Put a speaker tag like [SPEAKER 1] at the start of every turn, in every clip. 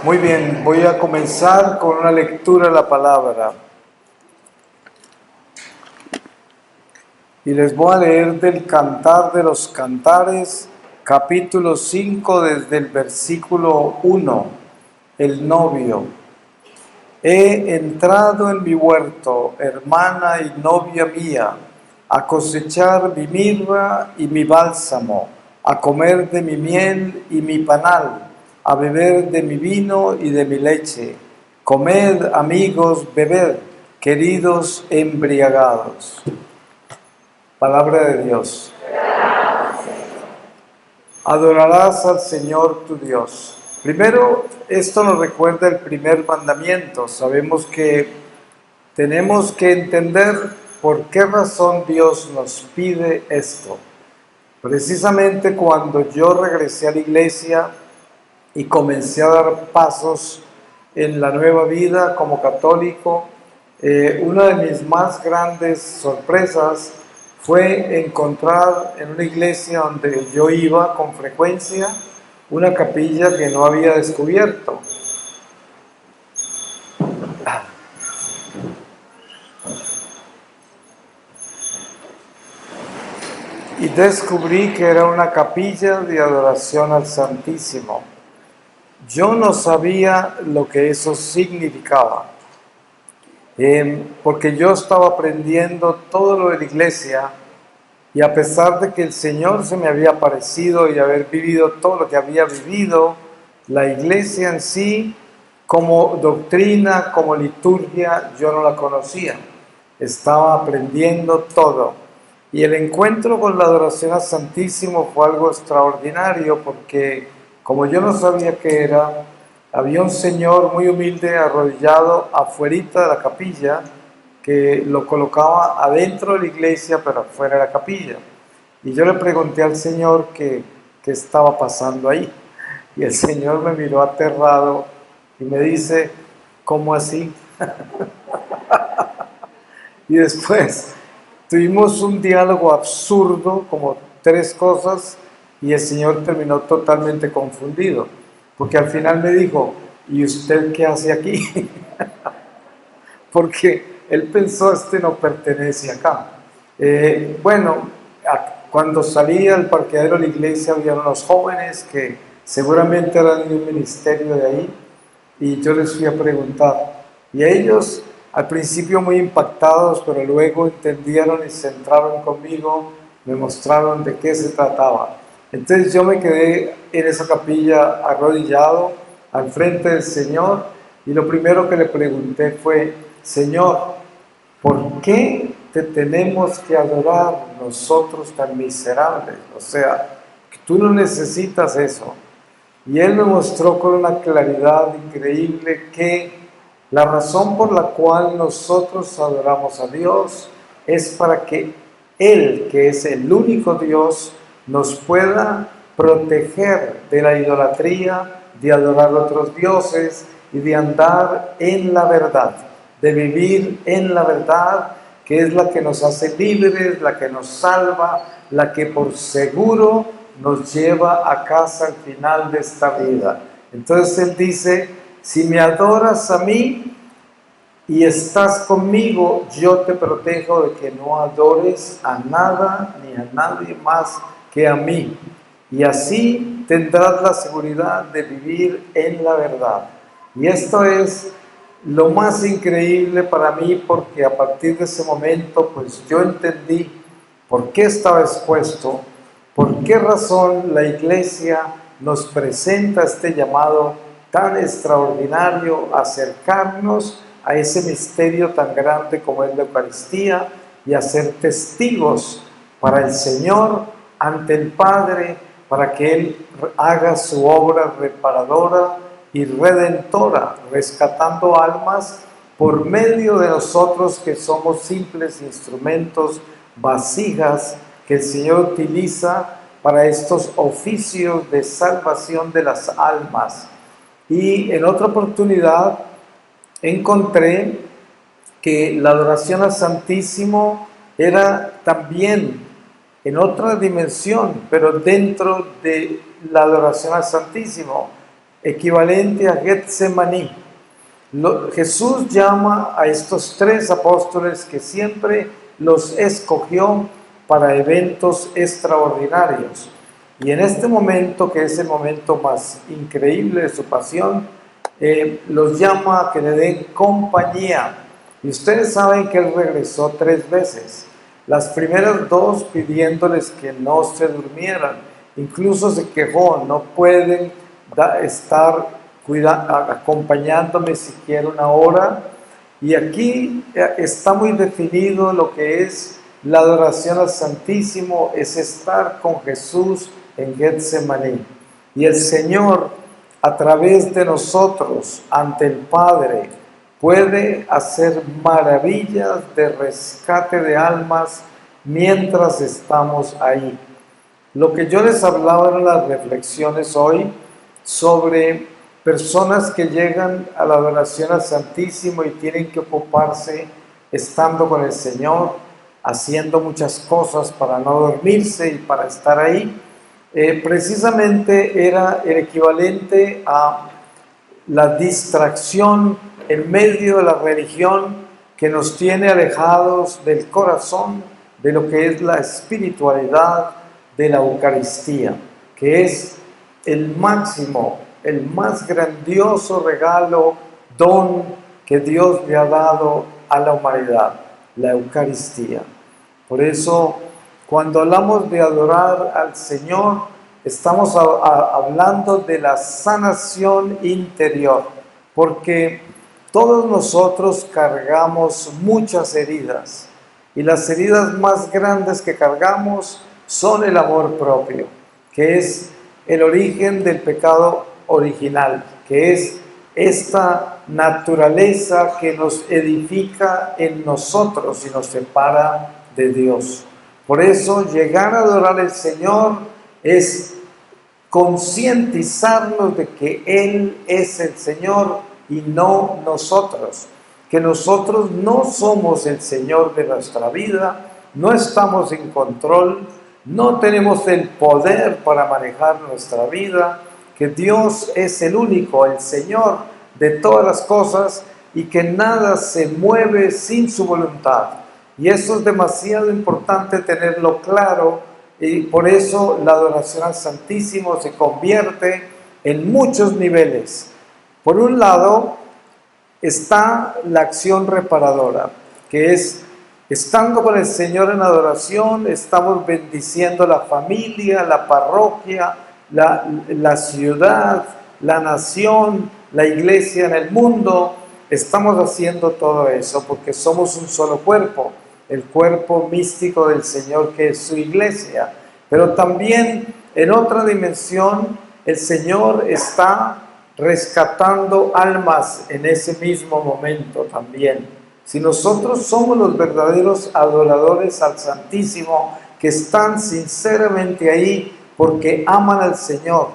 [SPEAKER 1] Muy bien, voy a comenzar con una lectura de la palabra. Y les voy a leer del Cantar de los Cantares, capítulo 5, desde el versículo 1, el novio. He entrado en mi huerto, hermana y novia mía, a cosechar mi mirra y mi bálsamo, a comer de mi miel y mi panal, a beber de mi vino y de mi leche. Comed, amigos, bebed, queridos embriagados. Palabra de Dios. Adorarás al Señor tu Dios. Primero, esto nos recuerda el primer mandamiento. Sabemos que tenemos que entender por qué razón Dios nos pide esto. Precisamente cuando yo regresé a la iglesia y comencé a dar pasos en la nueva vida como católico, una de mis más grandes sorpresas fue encontrar en una iglesia donde yo iba con frecuencia una capilla que no había descubierto. Y descubrí que era una capilla de adoración al Santísimo. Yo no sabía lo que eso significaba, porque yo estaba aprendiendo todo lo de la iglesia, y a pesar de que el Señor se me había aparecido y haber vivido todo lo que había vivido, la iglesia en sí, como doctrina, como liturgia, yo no la conocía. Estaba aprendiendo todo. Y el encuentro con la adoración al Santísimo fue algo extraordinario porque, como yo no sabía qué era, había un señor muy humilde arrodillado afuerita de la capilla que lo colocaba adentro de la iglesia, pero afuera de la capilla. Y yo le pregunté al Señor qué estaba pasando ahí. Y el Señor me miró aterrado y me dice, ¿cómo así? Y después tuvimos un diálogo absurdo, como 3 cosas, y el Señor terminó totalmente confundido, porque al final me dijo, ¿y usted qué hace aquí? Porque él pensó, este no pertenece acá. Cuando salí al parqueadero de la iglesia, había unos jóvenes que seguramente eran de un ministerio de ahí, y yo les fui a preguntar, y ellos al principio muy impactados, pero luego entendieron y se centraron conmigo, me mostraron de qué se trataba. Entonces yo me quedé en esa capilla arrodillado al frente del Señor, y lo primero que le pregunté fue, Señor, ¿por qué te tenemos que adorar nosotros tan miserables? O sea, que tú no necesitas eso. Y él me mostró con una claridad increíble que la razón por la cual nosotros adoramos a Dios es para que Él, que es el único Dios, nos pueda proteger de la idolatría, de adorar a otros dioses y de andar en la verdad, de vivir en la verdad, que es la que nos hace libres, la que nos salva, la que por seguro nos lleva a casa al final de esta vida. Entonces él dice, si me adoras a mí y estás conmigo, yo te protejo de que no adores a nada ni a nadie más que a mí. Y así tendrás la seguridad de vivir en la verdad. Y esto es lo más increíble para mí, porque a partir de ese momento, pues yo entendí por qué estaba expuesto, por qué razón la iglesia nos presenta este llamado tan extraordinario, acercarnos a ese misterio tan grande como es la Eucaristía y a ser testigos para el Señor ante el Padre, para que Él haga su obra reparadora y redentora, rescatando almas por medio de nosotros que somos simples instrumentos, vasijas que el Señor utiliza para estos oficios de salvación de las almas. Y en otra oportunidad encontré que la adoración al Santísimo era también en otra dimensión, pero dentro de la adoración al Santísimo. equivalente a Getsemaní. Jesús llama a estos 3 apóstoles que siempre los escogió para eventos extraordinarios. Y en este momento, que es el momento más increíble de su pasión, los llama a que le den compañía. Y ustedes saben que Él regresó 3 veces. Las primeras 2 pidiéndoles que no se durmieran. Incluso se quejó, no pueden estar acompañándome siquiera una hora. Y aquí está muy definido lo que es la adoración al Santísimo, es estar con Jesús en Getsemaní. Y el Señor, a través de nosotros, ante el Padre, puede hacer maravillas de rescate de almas mientras estamos ahí. Lo que yo les hablaba en las reflexiones hoy sobre personas que llegan a la adoración al Santísimo y tienen que ocuparse estando con el Señor, haciendo muchas cosas para no dormirse y para estar ahí. Precisamente era el equivalente a la distracción en medio de la religión que nos tiene alejados del corazón de lo que es la espiritualidad de la Eucaristía, que es el máximo, el más grandioso regalo, don que Dios le ha dado a la humanidad, la Eucaristía. Por eso, cuando hablamos de adorar al Señor, estamos hablando de la sanación interior, porque todos nosotros cargamos muchas heridas, y las heridas más grandes que cargamos son el amor propio, que es el origen del pecado original, que es esta naturaleza que nos edifica en nosotros y nos separa de Dios. Por eso llegar a adorar al Señor es concientizarnos de que Él es el Señor y no nosotros, que nosotros no somos el Señor de nuestra vida, no estamos en control, no tenemos el poder para manejar nuestra vida, que Dios es el único, el Señor de todas las cosas y que nada se mueve sin su voluntad. Y eso es demasiado importante tenerlo claro, y por eso la adoración al Santísimo se convierte en muchos niveles. Por un lado está la acción reparadora, que es estando con el Señor en adoración, estamos bendiciendo la familia, la parroquia, la ciudad, la nación, la iglesia en el mundo. Estamos haciendo todo eso porque somos un solo cuerpo, el cuerpo místico del Señor que es su iglesia. Pero también en otra dimensión el Señor está rescatando almas en ese mismo momento también. Si nosotros somos los verdaderos adoradores al Santísimo, que están sinceramente ahí porque aman al Señor,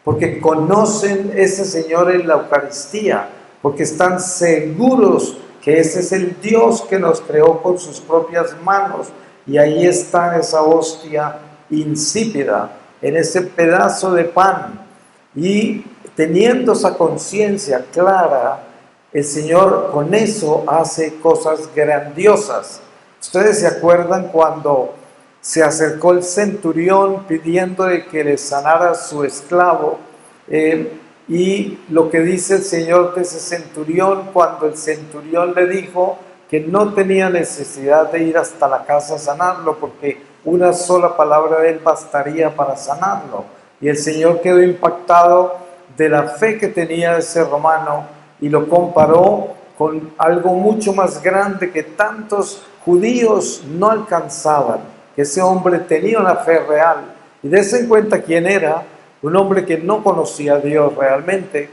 [SPEAKER 1] porque conocen ese Señor en la Eucaristía, porque están seguros que ese es el Dios que nos creó con sus propias manos, y ahí está esa hostia insípida, en ese pedazo de pan, y teniendo esa conciencia clara, el Señor con eso hace cosas grandiosas. Ustedes se acuerdan cuando se acercó el centurión pidiéndole que le sanara a su esclavo, y lo que dice el Señor de ese centurión, cuando el centurión le dijo que no tenía necesidad de ir hasta la casa a sanarlo, porque una sola palabra de él bastaría para sanarlo. Y el Señor quedó impactado de la fe que tenía ese romano y lo comparó con algo mucho más grande que tantos judíos no alcanzaban, que ese hombre tenía una fe real. Y dense en cuenta quién era, un hombre que no conocía a Dios realmente,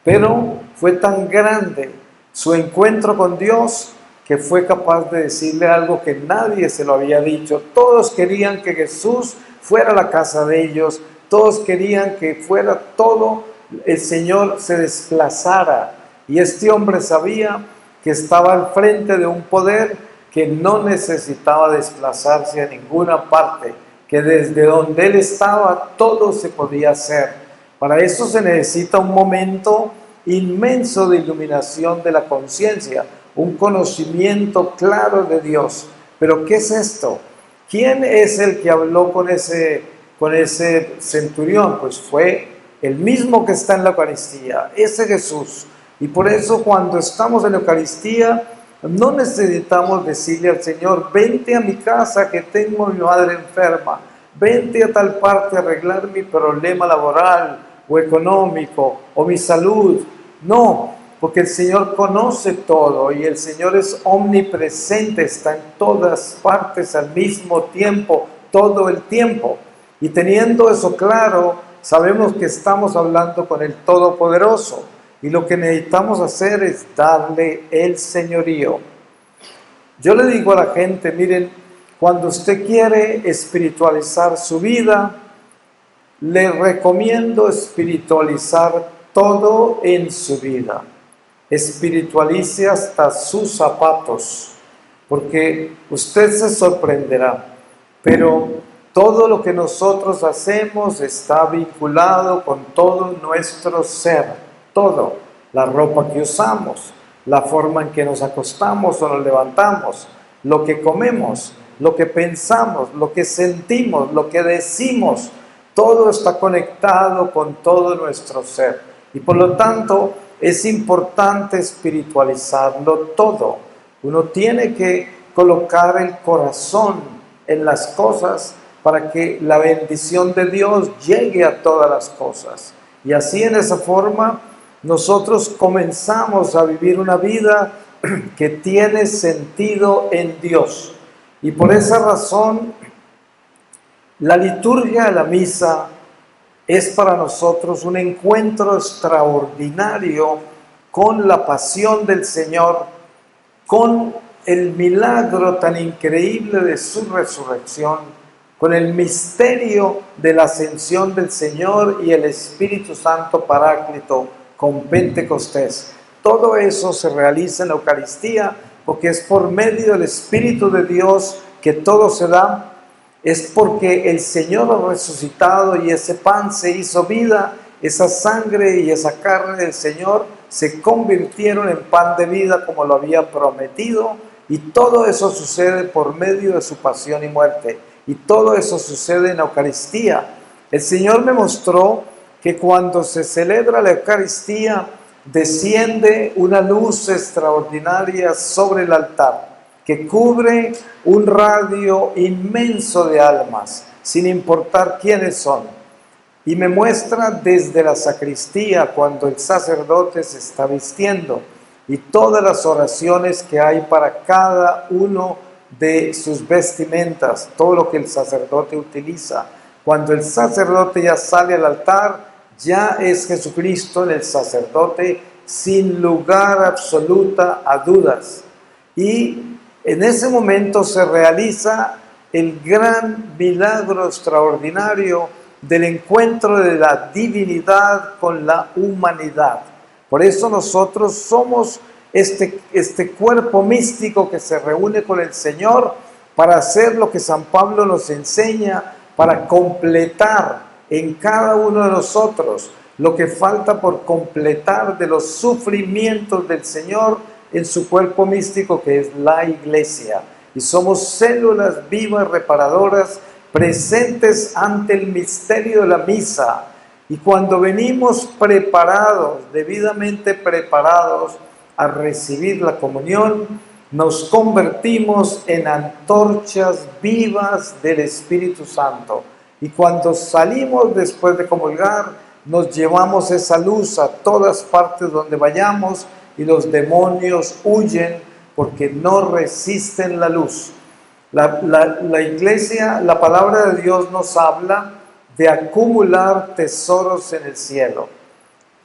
[SPEAKER 1] pero fue tan grande su encuentro con Dios que fue capaz de decirle algo que nadie se lo había dicho. Todos querían que Jesús fuera a la casa de ellos, todos querían que fuera todo, el Señor se desplazara. Y este hombre sabía que estaba al frente de un poder que no necesitaba desplazarse a ninguna parte, que desde donde él estaba todo se podía hacer. Para eso se necesita un momento inmenso de iluminación de la conciencia, un conocimiento claro de Dios. Pero ¿qué es esto? ¿Quién es el que habló con ese centurión? Pues fue el mismo que está en la Eucaristía, ese Jesús. Y por eso cuando estamos en la Eucaristía, no necesitamos decirle al Señor, vente a mi casa que tengo a mi madre enferma, vente a tal parte a arreglar mi problema laboral o económico o mi salud. No, porque el Señor conoce todo y el Señor es omnipresente, está en todas partes al mismo tiempo, todo el tiempo. Y teniendo eso claro, sabemos que estamos hablando con el Todopoderoso. Y lo que necesitamos hacer es darle el señorío. Yo le digo a la gente, miren, cuando usted quiere espiritualizar su vida, le recomiendo espiritualizar todo en su vida. Espiritualice hasta sus zapatos, porque usted se sorprenderá, pero todo lo que nosotros hacemos está vinculado con todo nuestro ser. Todo, la ropa que usamos, la forma en que nos acostamos o nos levantamos, lo que comemos, lo que pensamos, lo que sentimos, lo que decimos, todo está conectado con todo nuestro ser. Y por lo tanto, es importante espiritualizarlo todo. Uno tiene que colocar el corazón en las cosas para que la bendición de Dios llegue a todas las cosas. Y así, en esa forma, nosotros comenzamos a vivir una vida que tiene sentido en Dios. Y por esa razón, la liturgia de la misa es para nosotros un encuentro extraordinario con la pasión del Señor, con el milagro tan increíble de su resurrección, con el misterio de la ascensión del Señor y el Espíritu Santo Paráclito con Pentecostés. Todo eso se realiza en la Eucaristía porque es por medio del Espíritu de Dios que todo se da. Es porque el Señor ha resucitado y ese pan se hizo vida, esa sangre y esa carne del Señor se convirtieron en pan de vida como lo había prometido, y todo eso sucede por medio de su pasión y muerte, y todo eso sucede en la Eucaristía. El Señor me mostró que cuando se celebra la Eucaristía desciende una luz extraordinaria sobre el altar que cubre un radio inmenso de almas, sin importar quiénes son. Y me muestra desde la sacristía cuando el sacerdote se está vistiendo y todas las oraciones que hay para cada uno de sus vestimentas, todo lo que el sacerdote utiliza. Cuando el sacerdote ya sale al altar, ya es Jesucristo en el sacerdote sin lugar absoluta a dudas. Y en ese momento se realiza el gran milagro extraordinario del encuentro de la divinidad con la humanidad. Por eso nosotros somos este cuerpo místico que se reúne con el Señor para hacer lo que San Pablo nos enseña, para completar en cada uno de nosotros lo que falta por completar de los sufrimientos del Señor en su cuerpo místico, que es la Iglesia. Y somos células vivas reparadoras presentes ante el misterio de la misa. Y cuando venimos preparados, debidamente preparados a recibir la comunión, nos convertimos en antorchas vivas del Espíritu Santo. Y cuando salimos después de comulgar, nos llevamos esa luz a todas partes donde vayamos, y los demonios huyen porque no resisten la luz. La Iglesia, la palabra de Dios nos habla de acumular tesoros en el cielo.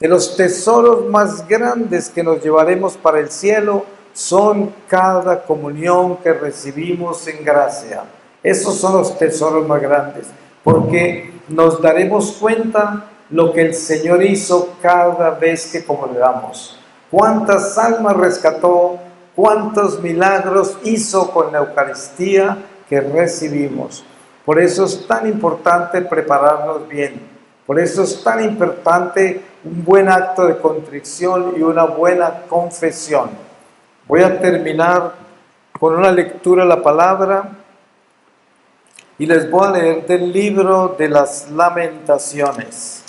[SPEAKER 1] De los tesoros más grandes que nos llevaremos para el cielo son cada comunión que recibimos en gracia. Esos son los tesoros más grandes, porque nos daremos cuenta lo que el Señor hizo cada vez que comulgamos. Cuántas almas rescató, cuántos milagros hizo con la Eucaristía que recibimos. Por eso es tan importante prepararnos bien. Por eso es tan importante un buen acto de contrición y una buena confesión. Voy a terminar con una lectura de la palabra y les voy a leer del libro de las Lamentaciones,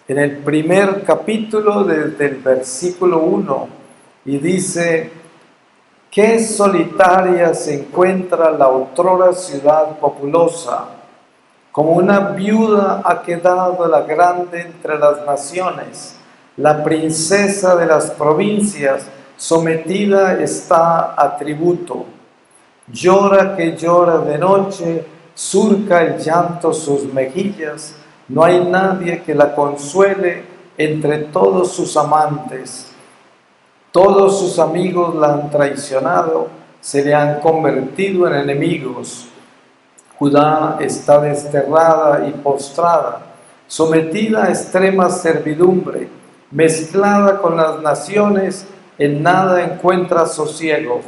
[SPEAKER 1] en el primer capítulo desde el versículo 1, y dice: qué solitaria se encuentra la otrora ciudad populosa, como una viuda ha quedado la grande entre las naciones, la princesa de las provincias, sometida está a tributo. Llora que llora de noche, surca el llanto sus mejillas, no hay nadie que la consuele entre todos sus amantes. Todos sus amigos la han traicionado, se le han convertido en enemigos. Judá está desterrada y postrada, sometida a extrema servidumbre, mezclada con las naciones, en nada encuentra sosiego.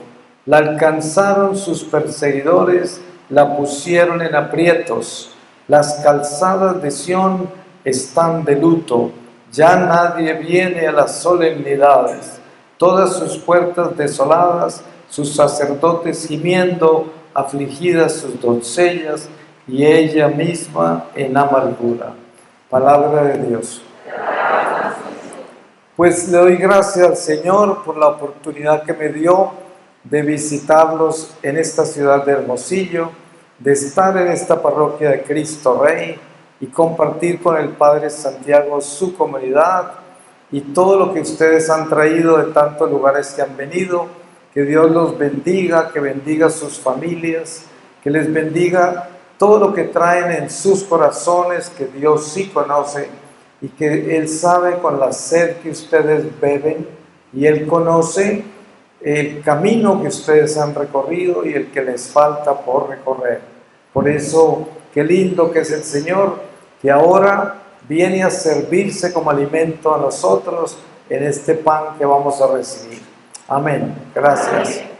[SPEAKER 1] La alcanzaron sus perseguidores, la pusieron en aprietos. Las calzadas de Sión están de luto, ya nadie viene a las solemnidades. Todas sus puertas desoladas, sus sacerdotes gimiendo, afligidas sus doncellas, y ella misma en amargura. Palabra de Dios. Pues le doy gracias al Señor por la oportunidad que me dio de visitarlos en esta ciudad de Hermosillo, de estar en esta parroquia de Cristo Rey y compartir con el Padre Santiago su comunidad y todo lo que ustedes han traído de tantos lugares que han venido. Que Dios los bendiga, que bendiga sus familias, que les bendiga todo lo que traen en sus corazones, que Dios sí conoce y que Él sabe con la sed que ustedes beben, y Él conoce el camino que ustedes han recorrido y el que les falta por recorrer. Por eso, qué lindo que es el Señor, que ahora viene a servirse como alimento a nosotros en este pan que vamos a recibir. Amén. Gracias.